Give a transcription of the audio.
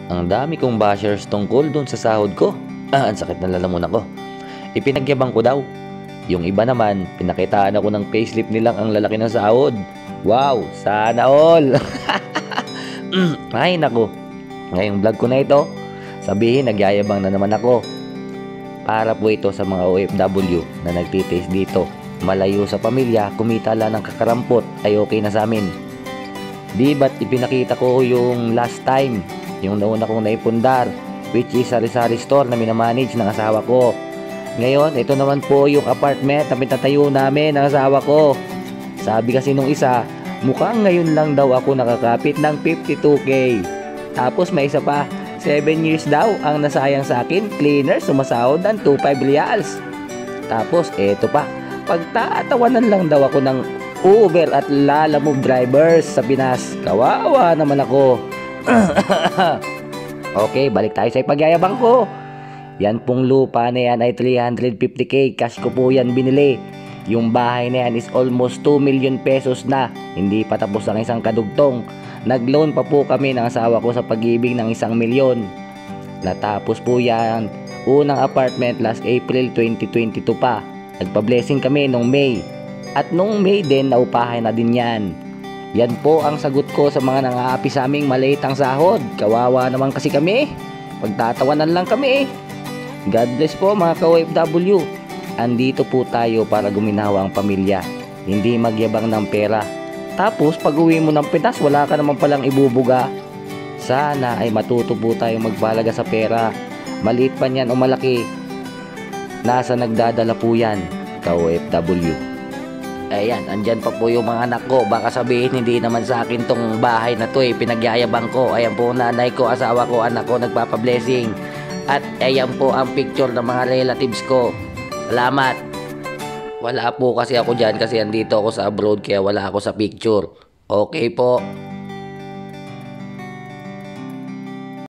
Ang dami kong bashers tungkol dun sa sahod ko. Ang sakit ng lalamunan ko. Ipinagyabang ko daw. Yung iba naman, pinakitaan ako ng payslip nilang ang lalaki ng sahod. Wow, sana all! Ay nako, ngayong vlog ko na ito, sabihin nagyayabang na naman ako. Para po ito sa mga OFW na nagtitiis dito. Malayo sa pamilya, kumita lang ng kakarampot ay okay na sa amin. Di ba't ipinakita ko yung last time, yung nauna kong naipundar, which is sari-sari store na minamanage ng asawa ko. Ngayon, ito naman po yung apartment na pinatayo namin ng asawa ko. Sabi kasi nung isa, mukhang ngayon lang daw ako nakakapit ng 52K. Tapos may isa pa, 7 years daw ang nasayang sa akin, cleaner, sumasahod ng 25 reals. Tapos eto pa, pagtatawanan lang daw ako ng Uber at Lalamove drivers sa Pinas. Kawawa naman ako. Okay, balik tayo sa ipagyayabang ko. Yan pong lupa na yan ay 350K. Cash ko po yan binili. Yung bahay na yan is almost 2 million pesos na. Hindi pa tapos ang isang kadugtong. Nag-loan pa po kami ng asawa ko sa pag-ibig ng 1 milyon. Natapos po yan. Unang apartment last April 2022 pa. Nagpa-blessing kami nung May. At nung May din, naupahan na din yan. Yan po ang sagot ko sa mga nangaapi sa aming maliit ang sahod. Kawawa naman kasi kami. Pagtatawanan lang kami. God bless po mga ka-OFW. Andito po tayo para guminawa ang pamilya. Hindi magyabang ng pera. Tapos pag uwi mo ng Pinas, wala ka naman palang ibubuga. Sana ay matuto po tayo magbalaga sa pera. Maliit pa niyan o malaki. Nasa nagdadala po yan, ka-OFW. Ayan, andyan pa po yung mga anak ko. Baka sabihin hindi naman sa akin tong bahay na to pinagyayabang ko. Ayan po nanay ko, asawa ko, anak ko nagpapa-blessing. At ayan po ang picture ng mga relatives ko. Salamat. Wala po kasi ako dyan kasi andito ako sa abroad kaya wala ako sa picture. Okay po.